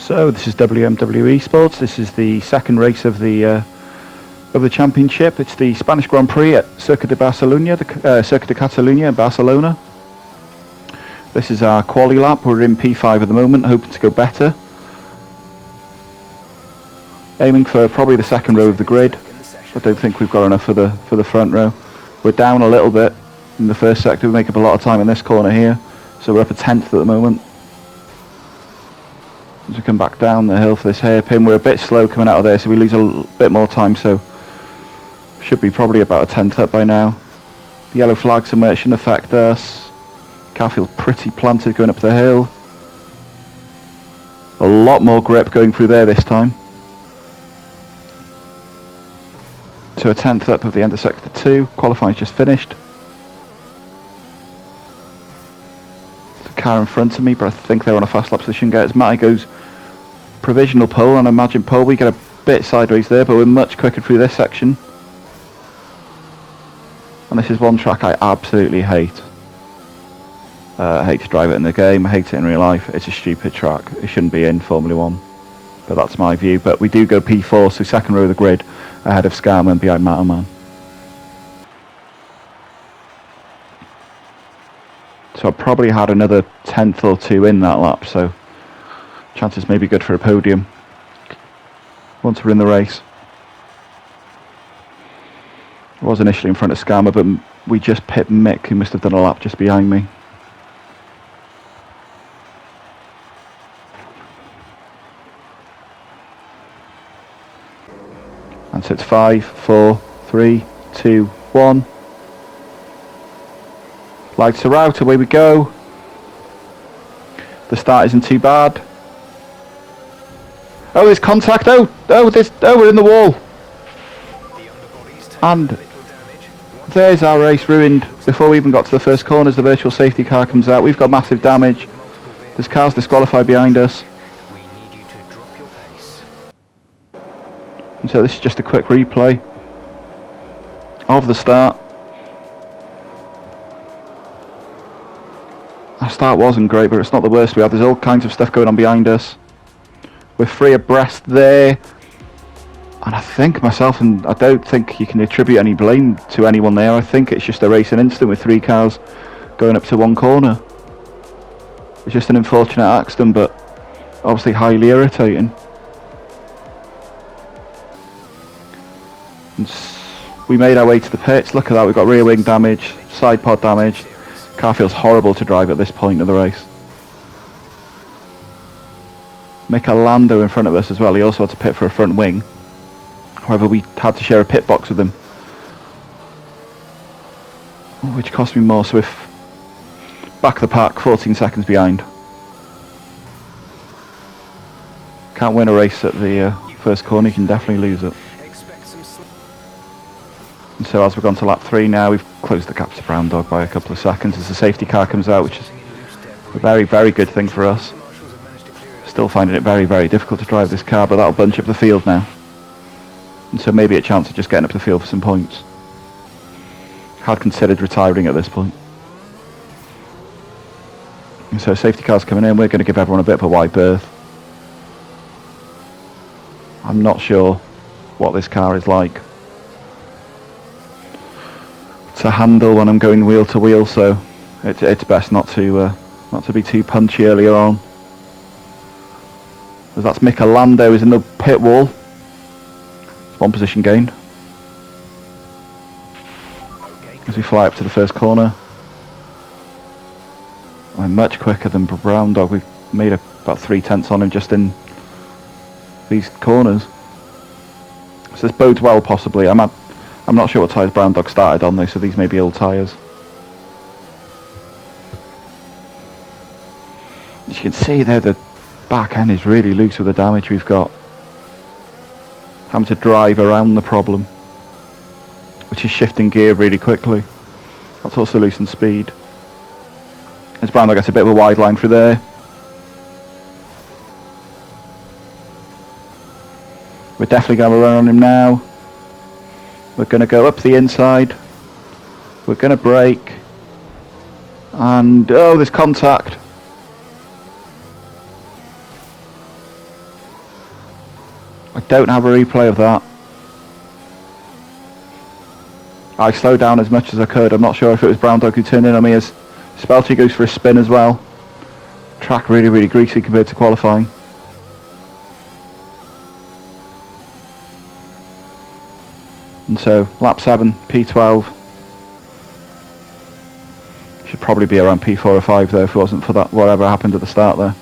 So this is WMWesports. This is the second race of the championship. It's the Spanish Grand Prix at Circuit de Catalunya in Barcelona. This is our quali lap. We're in P5 at the moment, hoping to go better. Aiming for probably the second row of the grid. I don't think we've got enough for the front row. We're down a little bit in the first sector. We make up a lot of time in this corner here, so we're up a 10th at the moment. As we come back down the hill for this hairpin, we're a bit slow coming out of there, so we lose a bit more time, so should be probably about a 10th up by now. The yellow flag somewhere shouldn't affect us. Car feels pretty planted going up the hill. A lot more grip going through there this time. So a 10th up at the end of sector 2. Qualifying's just finished. There's a car in front of me, but I think they're on a fast lap, so they shouldn't get us. Matty goes provisional pole, and I imagine pole. We get a bit sideways there, but we're much quicker through this section. And this is one track I absolutely hate. I hate to drive it in the game, I hate it in real life. It's a stupid track. It shouldn't be in Formula 1. But that's my view. But we do go P4, so second row of the grid, ahead of Scarman and behind Matterman. So I probably had another 10th or 2 in that lap, so chances may be good for a podium once we're in the race. I was initially in front of Scarman, but we just pipped Mick, who must have done a lap just behind me. And so it's 5, 4, 3, 2, 1. Lights are out, away we go. The start isn't too bad. Oh, there's contact. Oh, we're in the wall. And there's our race ruined before we even got to the first corner as the virtual safety car comes out. We've got massive damage. There's cars disqualified behind us. And so this is just a quick replay of the start. Our start wasn't great, but it's not the worst we had. There's all kinds of stuff going on behind us. We're 3 abreast there. And I think myself, and I don't think you can attribute any blame to anyone there. I think it's just a racing incident with 3 cars going up to one corner. It's just an unfortunate accident, but obviously highly irritating. And we made our way to the pits. Look at that, we've got rear wing damage, side pod damage. Car feels horrible to drive at this point of the race. Michelando in front of us as well. He also had to pit for a front wing. However, we had to share a pit box with him, which cost me more. So if back the pack, 14 seconds behind. Can't win a race at the first corner, you can definitely lose it. And so as we've gone to lap 3 now, we've closed the gap to Brown Dog by a couple of seconds as the safety car comes out, which is a very, very good thing for us. Still finding it very, very difficult to drive this car, but that'll bunch up the field now. And so maybe a chance of just getting up the field for some points. Had considered retiring at this point. And so safety car's coming in, we're going to give everyone a bit of a wide berth. I'm not sure what this car is like to handle when I'm going wheel to wheel, so it's best not to be too punchy earlier on. As that's Michelando is in the pit wall. 1 position gained. As we fly up to the first corner. I'm much quicker than Brown Dog. We've made about 3 tenths on him just in these corners. So this bodes well possibly. I'm not sure what tyres Brown Dog started on though, so these may be old tyres. As you can see there, the back end is really loose with the damage we've got. Having to drive around the problem, which is shifting gear really quickly. That's also loosened speed. As Brown Dog gets a bit of a wide line through there. We're definitely going to run on him now. We're going to go up the inside. We're going to brake. And, oh, there's contact. I don't have a replay of that. I slowed down as much as I could. I'm not sure if it was Brown Dog who turned in on me as Spelty goes for a spin as well. Track really, really greasy compared to qualifying. And so, lap 7, P12. Should probably be around P4 or 5 though if it wasn't for that whatever happened at the start there.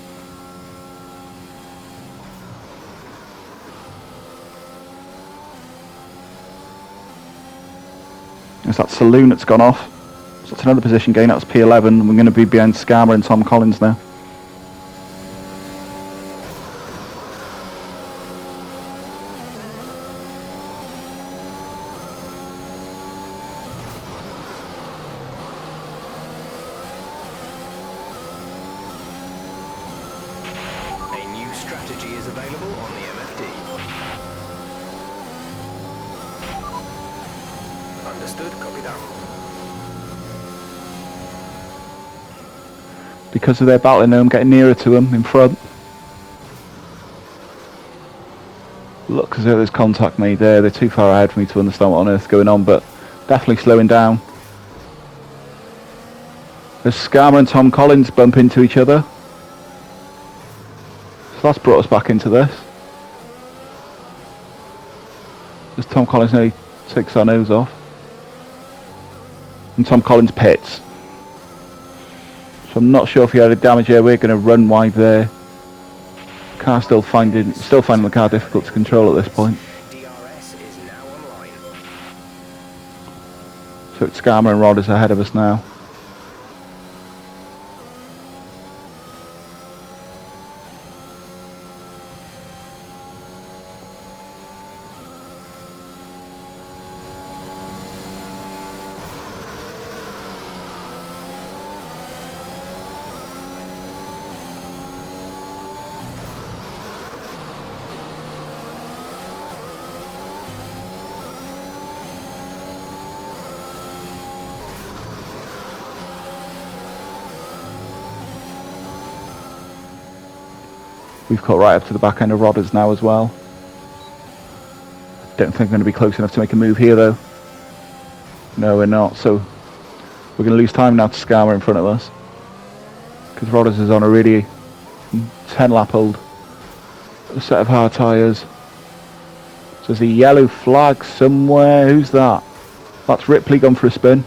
There's that saloon that's gone off. So that's another position gain. That's P11. We're going to be behind Skarma and Tom Collins now. A new strategy is available on the MFD. Understood, copy that. Because of their battling them, getting nearer to them in front. Look as though there's contact made there. They're too far ahead for me to understand what on earth's going on, but definitely slowing down. As Skarma and Tom Collins bump into each other. So that's brought us back into this. As Tom Collins nearly takes our nose off. And Tom Collins pits. So I'm not sure if he had a damage there. We're going to run wide there. Car still finding the car difficult to control at this point. DRS is now online. So it's Skarma and Rod is ahead of us now. We've cut right up to the back end of Rodders now as well. Don't think we're going to be close enough to make a move here though. No, we're not. So we're going to lose time now to Skarma in front of us. Because Rodders is on a really 10 lap old set of hard tyres. So there's a yellow flag somewhere. Who's that? That's Ripley gone for a spin.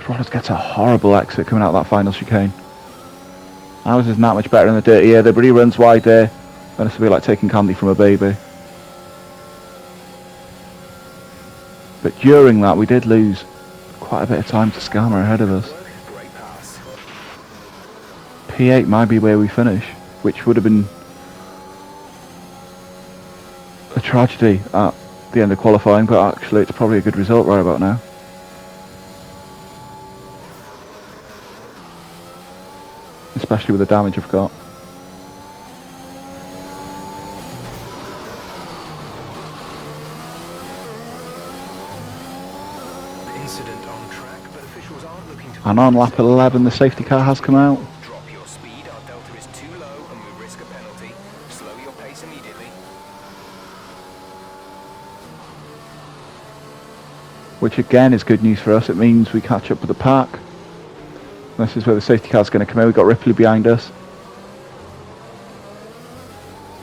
Rodders gets a horrible exit coming out of that final chicane. Ours is not much better in the dirty air, but he runs wide there. And this will be like taking candy from a baby. But during that we did lose quite a bit of time to Skarma ahead of us. Great pass. P8 might be where we finish, which would have been a tragedy at the end of qualifying, but actually it's probably a good result right about now. Especially with the damage I've got. Incident on track, but officials aren't looking to... And on lap 11 the safety car has come out. Drop your speed, our delta is too low and we risk a penalty. Slow your pace immediately. Which again is good news for us. It means we catch up with the pack. This is where the safety car's going to come in. We've got Ripley behind us.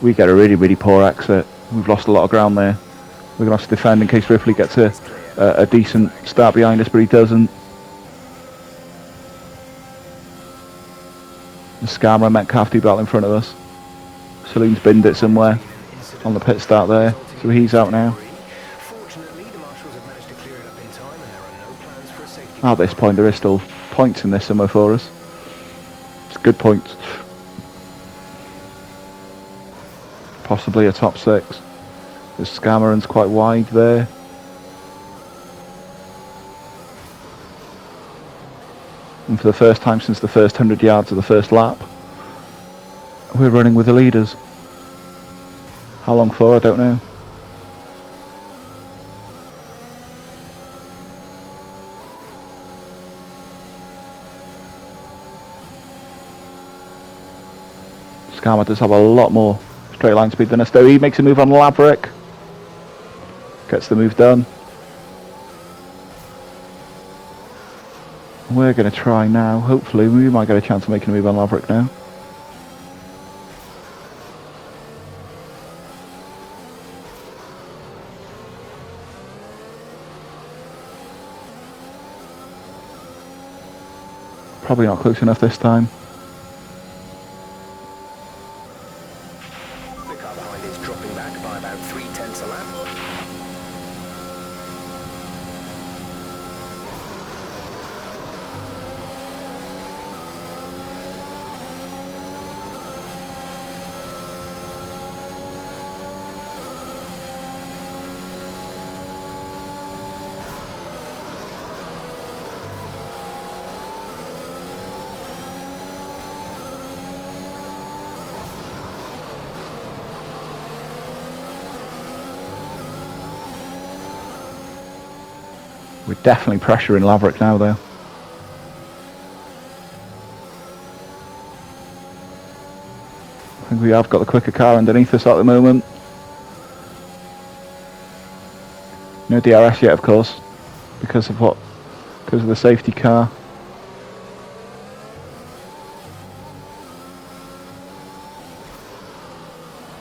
We get a really, really poor exit. We've lost a lot of ground there. We're going to have to defend in case Ripley gets a decent start behind us, but he doesn't. The Skarma and Metcalf do battle in front of us. Saloon's binned it somewhere on the pit start there, so he's out now. Fortunately, the marshals have managed to clear it up in time and there are no plans for a safety... At this point there is still points in this somewhere for us. It's good points. Possibly a top 6. The Skarma runs quite wide there. And for the first time since the first 100 yards of the first lap, we're running with the leaders. How long for, I don't know. Skarma does have a lot more straight line speed than us though. He makes a move on Laverick. Gets the move done. We're going to try now. Hopefully we might get a chance of making a move on Laverick now. Probably not close enough this time. The car behind is dropping back by about 0.3 a lap. We're definitely pressuring Laverick now though. I think we have got the quicker car underneath us at the moment. No DRS yet of course, because of the safety car.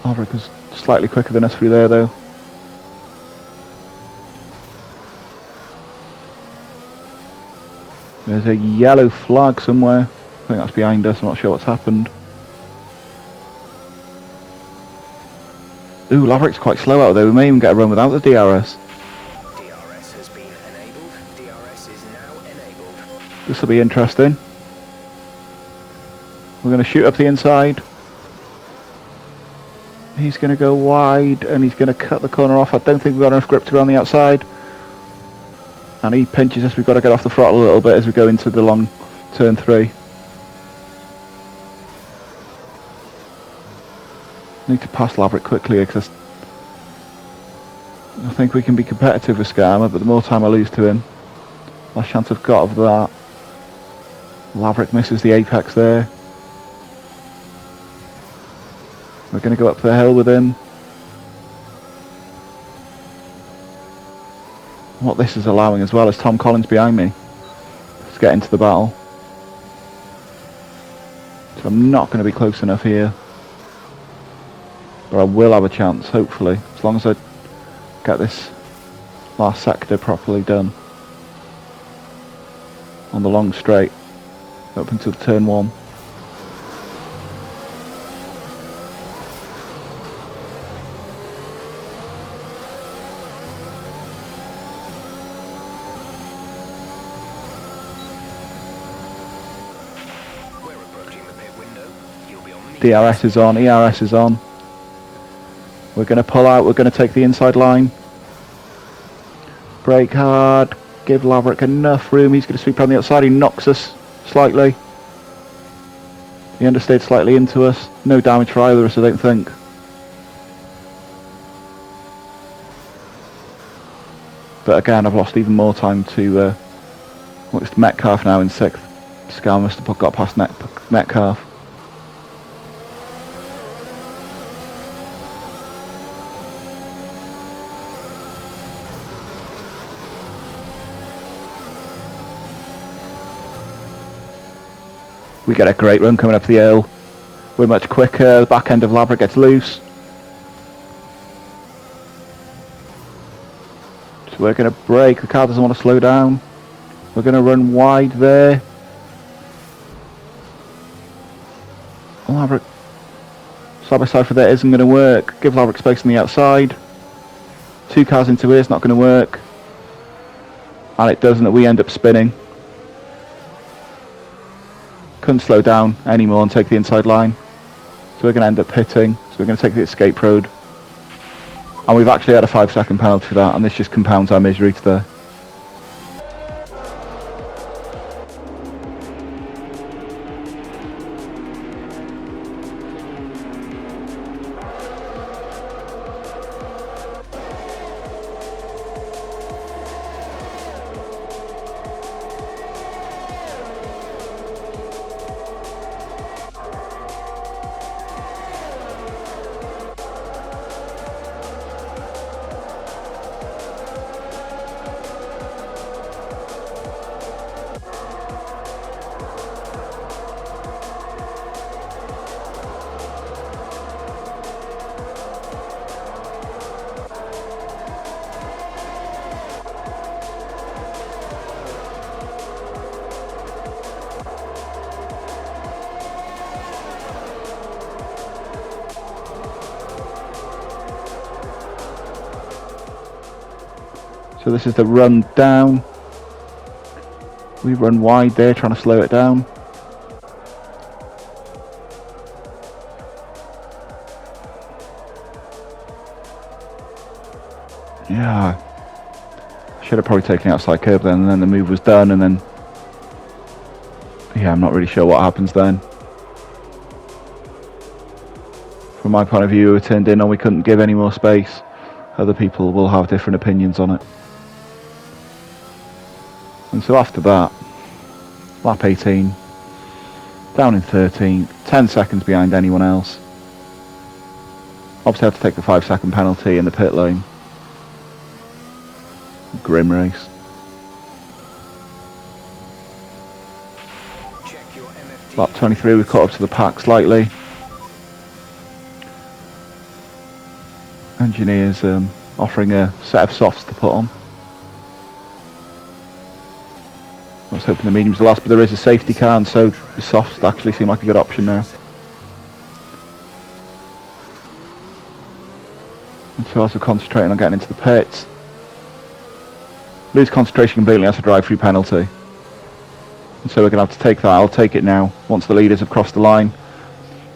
Laverick was slightly quicker than us through there though. There's a yellow flag somewhere. I think that's behind us, I'm not sure what's happened. Ooh, Laverick's quite slow out there, we may even get a run without the DRS. DRS has been enabled. DRS is now enabled. This will be interesting. We're going to shoot up the inside. He's going to go wide and he's going to cut the corner off. I don't think we've got enough grip to go on the outside. And he pinches us, we've got to get off the throttle a little bit as we go into the long turn 3. Need to pass Laverick quickly because I think we can be competitive with Skarma, but the more time I lose to him, less chance I've got of that. Laverick misses the apex there. We're going to go up the hill with him. What this is allowing as well is Tom Collins behind me to get into the battle. So I'm not going to be close enough here. But I will have a chance, hopefully, as long as I get this last sector properly done. On the long straight, up until turn 1. DRS is on, ERS is on. We're going to pull out, we're going to take the inside line. Brake hard, give Laverick enough room, he's going to sweep around the outside, he knocks us slightly. He understeered slightly into us, no damage for either of us I don't think. But again, I've lost even more time to, it's Metcalf now in 6th. Scar must have got past Metcalf. We get a great run coming up the hill. We're much quicker, the back end of Laverick gets loose. So we're going to brake, the car doesn't want to slow down. We're going to run wide there. Laverick, side by side for that isn't going to work. Give Laverick space on the outside. 2 cars into here, it's not going to work. And it doesn't, we end up spinning. Couldn't slow down anymore and take the inside line. So we're going to end up hitting. So we're going to take the escape road. And we've actually had a 5-second penalty for that, and this just compounds our misery today. So this is the run down. We run wide there, trying to slow it down. Yeah, should have probably taken the outside curb then, and then the move was done, and then yeah, I'm not really sure what happens then. From my point of view, we turned in and we couldn't give any more space. Other people will have different opinions on it. And so after that, lap 18, down in 13th, 10 seconds behind anyone else. Obviously had to take the 5-second penalty in the pit lane. Grim race. Lap 23, we caught up to the pack slightly. Engineers offering a set of softs to put on. I was hoping the mediums will last, but there is a safety car, and so the softs actually seem like a good option now. And so as we're concentrating on getting into the pits, lose concentration completely, that's a drive-through penalty. And so we're going to have to take that. I'll take it now. Once the leaders have crossed the line,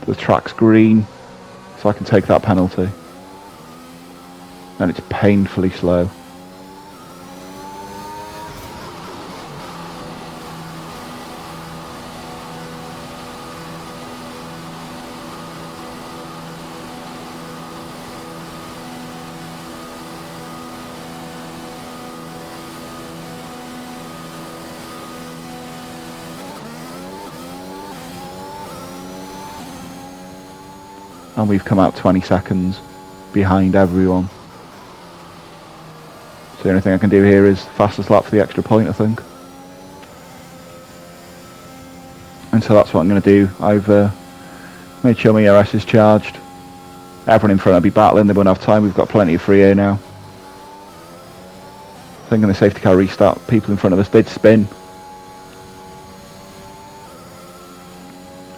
the track's green, so I can take that penalty. And it's painfully slow. And we've come out 20 seconds behind everyone. So the only thing I can do here is fastest lap for the extra point, I think. And so that's what I'm going to do. I've made sure my ERS is charged. Everyone in front will be battling, they won't have time, we've got plenty of free air now. I think in the safety car restart, people in front of us did spin.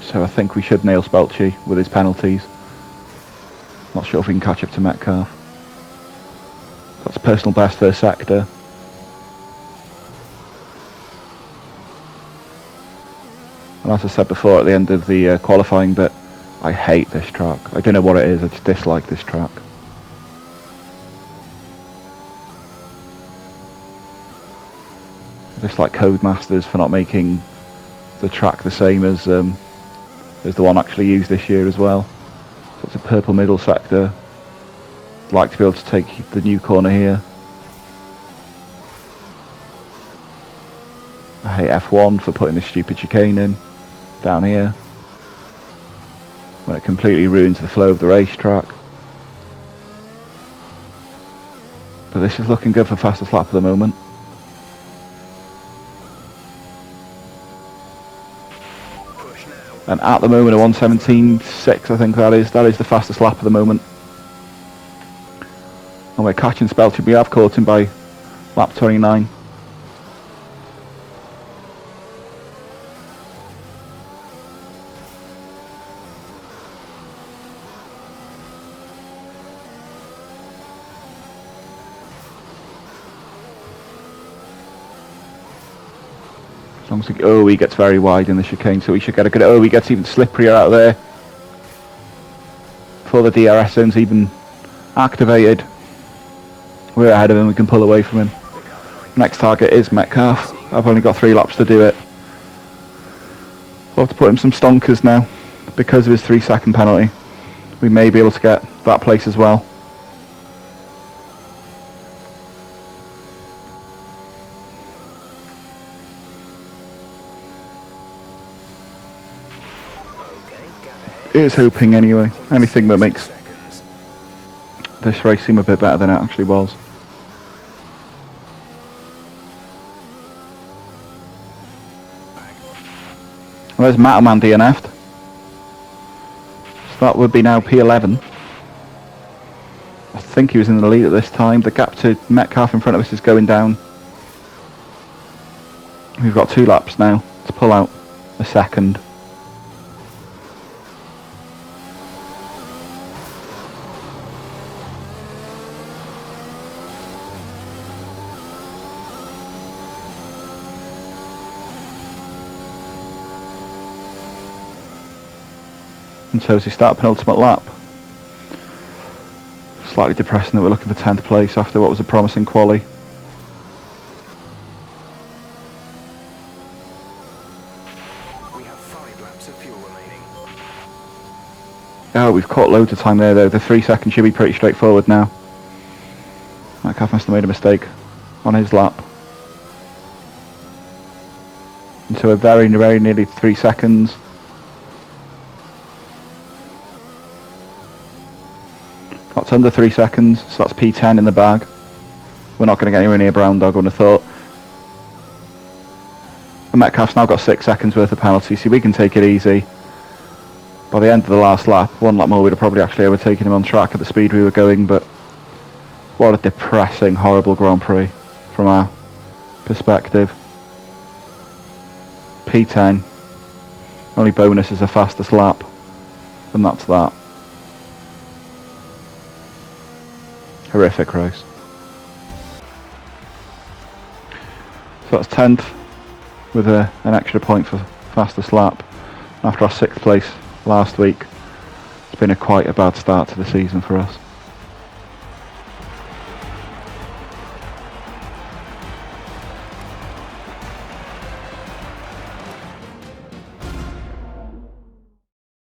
So I think we should nail Spelchy with his penalties. Not sure if we can catch up to Metcalf. That's personal best first sector. And as I said before at the end of the qualifying bit, I hate this track. I don't know what it is, I just dislike this track. I dislike Codemasters for not making the track the same as the one actually used this year as well. So it's a purple middle sector. I'd like to be able to take the new corner here. I hate F1 for putting this stupid chicane in down here when it completely ruins the flow of the racetrack. But this is looking good for fastest lap at the moment. And at the moment a 1:17.6, I think that is the fastest lap at the moment. And we're catching Spelchy. We have caught him by lap 29. As long as he gets very wide in the chicane, so we should get a good... he gets even slipperier out there. Before the DRS zone's even activated. We're ahead of him, we can pull away from him. Next target is Metcalf. I've only got 3 laps to do it. We'll have to put him some stonkers now. Because of his 3-second penalty. We may be able to get that place as well. Here's hoping anyway. Anything that makes this race seem a bit better than it actually was. Well, there's Matterman DNF'd. So that would be now P11. I think he was in the lead at this time. The gap to Metcalf in front of us is going down. We've got 2 laps now to pull out a second. until he started penultimate lap. Slightly depressing that we're looking for 10th place after what was a promising quali. We have 5 laps of fuel remaining. Oh, we've caught loads of time there though. The 3 seconds should be pretty straightforward now. Metcalf must have made a mistake on his lap. Into a very, very nearly 3 seconds. That's under 3 seconds, so that's P10 in the bag. We're not going to get anywhere near Brown Dog, I would have thought. And Metcalf's now got 6 seconds worth of penalty, so we can take it easy. By the end of the last lap, 1 lap more, we'd have probably actually overtaken him on track at the speed we were going, but what a depressing, horrible Grand Prix from our perspective. P10. Only bonus is the fastest lap, and that's that. Horrific race. So that's 10th with an extra point for fastest lap. After our 6th place last week, it's been quite a bad start to the season for us.